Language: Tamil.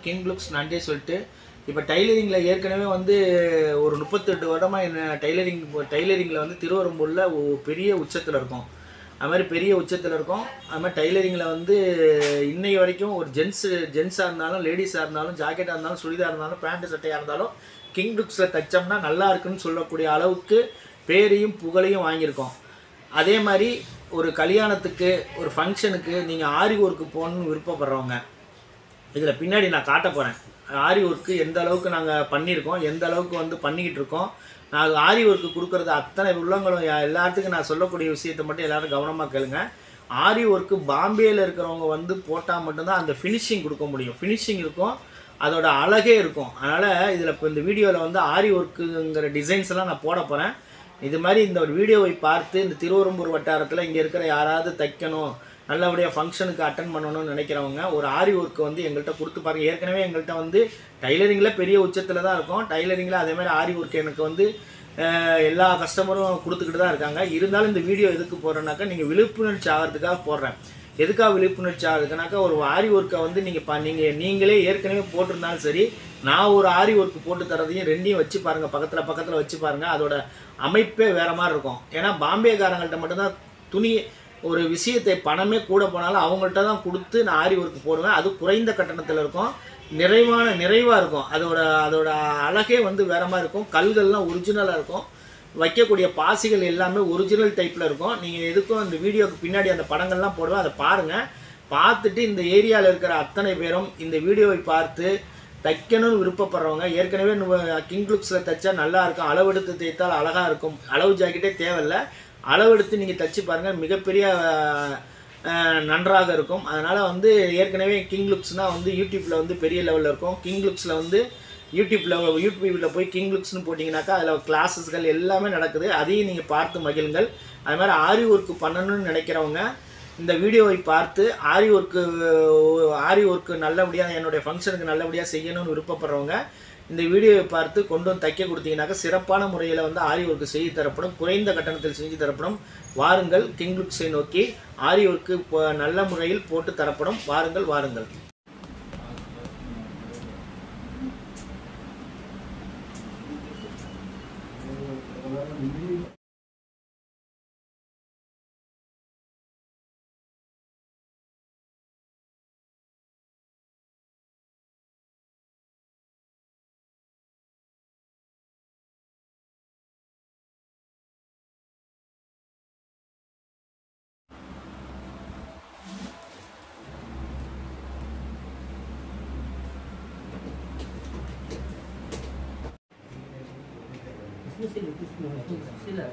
கிங் லுக்ஸ் நன்றி சொல்லிட்டு இப்போ டைலரிங்கில் ஏற்கனவே வந்து ஒரு 38 வருடமாக என்ன டைலரிங்கில் வந்து திருவெறும்பூரில் பெரிய உச்சத்தில் இருக்கும். அது மாதிரி பெரிய உச்சத்தில் இருக்கும். அது மாதிரி டைலரிங்கில் வந்து இன்னைக்கு வரைக்கும் ஒரு ஜென்ஸாக இருந்தாலும் லேடிஸாக இருந்தாலும் ஜாக்கெட்டாக இருந்தாலும் சுடிதார் இருந்தாலும் பேண்ட்டு சட்டையாக இருந்தாலும் கிங் லுக்ஸில் தைச்சோம்னா நல்லா இருக்குன்னு சொல்லக்கூடிய அளவுக்கு பேரையும் புகழையும் வாங்கியிருக்கோம். அதே மாதிரி ஒரு கல்யாணத்துக்கு ஒரு ஃபங்க்ஷனுக்கு நீங்கள் ஆரி ஒர்க்கு போகணுன்னு விருப்பப்படுறவங்க இதில் பின்னாடி நான் காட்ட போகிறேன். ஆரி ஒர்க்கு எந்த அளவுக்கு நாங்கள் பண்ணியிருக்கோம், எந்த அளவுக்கு வந்து பண்ணிக்கிட்டு இருக்கோம். நான் ஆரி ஒர்க்கு கொடுக்குறது அத்தனை உள்ளங்களும் எல்லாத்துக்கும் நான் சொல்லக்கூடிய விஷயத்தை மட்டும் எல்லோரும் கவனமாக கேளுங்க. ஆரி ஒர்க்கு பாம்பேயில் இருக்கிறவங்க வந்து போட்டால் மட்டும்தான் அந்த ஃபினிஷிங் கொடுக்க முடியும். ஃபினிஷிங் இருக்கும், அதோட அழகே இருக்கும். அதனால் இதில் இப்போ இந்த வீடியோவில் வந்து ஆரி ஒர்க்குங்கிற டிசைன்ஸ் எல்லாம் நான் போட போகிறேன். இது மாதிரி இந்த ஒரு வீடியோவை பார்த்து இந்த திருவெறும்பூர் வட்டாரத்தில் இங்கே இருக்கிற யாராவது தைக்கணும், நல்லபடியாக ஃபங்க்ஷனுக்கு அட்டன் பண்ணணும்னு நினைக்கிறவங்க ஒரு ஆரி ஒர்க்கு வந்து எங்கள்கிட்ட கொடுத்து பாருங்கள். ஏற்கனவே எங்கள்கிட்ட வந்து டைலரிங்கில் பெரிய உச்சத்தில் தான் இருக்கும். டைலரிங்கில் அதேமாதிரி ஆரி ஒர்க்கு எனக்கு வந்து எல்லா கஸ்டமரும் கொடுத்துக்கிட்டு தான் இருக்காங்க. இருந்தாலும் இந்த வீடியோ எதுக்கு போடுறேன்னாக்கா நீங்கள் விழிப்புணர்ச்சி ஆகிறதுக்காக போடுறேன். எதுக்காக விழிப்புணர்ச்சி ஆகுதுனாக்கா ஒரு ஆரி ஒர்க்கை வந்து நீங்களே ஏற்கனவே போட்டிருந்தாலும் சரி, நான் ஒரு ஆரி ஒர்க்கு போட்டு தரதையும் ரெண்டையும் வச்சு பாருங்கள், பக்கத்தில் வச்சு பாருங்கள். அதோட அமைப்பே வேறு மாதிரி இருக்கும். ஏன்னா பாம்பேக்காரங்கள்ட்ட மட்டும்தான் துணி ஒரு விஷயத்தை பணமே கூட போனாலும் அவங்கள்ட்ட தான் கொடுத்து நான் ஆரி ஒர்க்கு போடுவேன். அது குறைந்த கட்டணத்தில் இருக்கும், நிறைவாக இருக்கும். அதோட அழகே வந்து வேறு மாதிரி இருக்கும். கல்கள்லாம் ஒரிஜினலாக இருக்கும். வைக்கக்கூடிய பாசிகள் எல்லாமே ஒரிஜினல் டைப்பில் இருக்கும். நீங்கள் எதுக்கும் இந்த வீடியோக்கு பின்னாடி அந்த படங்கள்லாம் போடுவேன், அதை பாருங்கள். பார்த்துட்டு இந்த ஏரியாவில் இருக்கிற அத்தனை பேரும் இந்த வீடியோவை பார்த்து தைக்கணும்னு விருப்பப்படுறவங்க, ஏற்கனவே கிங் லுக்ஸில் தைச்சா நல்லா இருக்கும், அளவெடுத்து தைத்தால் அழகாக இருக்கும், அளவு ஜாக்கெட்டே தேவையில்லை, அளவெடுத்து நீங்கள் தைச்சி பாருங்கள், மிகப்பெரிய நன்றாக இருக்கும். அதனால் வந்து ஏற்கனவே கிங் லுக்ஸ்னால் வந்து யூடியூப்பில் வந்து பெரிய லெவலில் இருக்கும். கிங் லுக்ஸில் வந்து யூடியூப்பில் போய் கிங் லுக்ஸ்னு போட்டிங்கனாக்கா அதில் கிளாஸஸ்கள் எல்லாமே நடக்குது. அதையும் நீங்கள் பார்த்து மகிழுங்கள். அது மாதிரி ஆரி ஒர்க்கு பண்ணணும்னு நினைக்கிறவங்க இந்த வீடியோவை பார்த்து ஆரி ஒர்க்கு நல்லபடியாக என்னுடைய ஃபங்க்ஷனுக்கு நல்லபடியாக செய்யணும்னு விருப்பப்படுறவங்க இந்த வீடியோவை பார்த்து கொண்டு வந்து தைக்க கொடுத்தீங்கன்னாக்கா சிறப்பான முறையில் வந்து ஆரி ஒர்க்கு செய்து தரப்படும், குறைந்த கட்டணத்தில் செஞ்சு தரப்படும். வாருங்கள், கிங் லுக்ஸை நோக்கி ஆரி ஒர்க்கு நல்ல முறையில் போட்டு தரப்படும். வாருங்கள். C'est le plus c'est la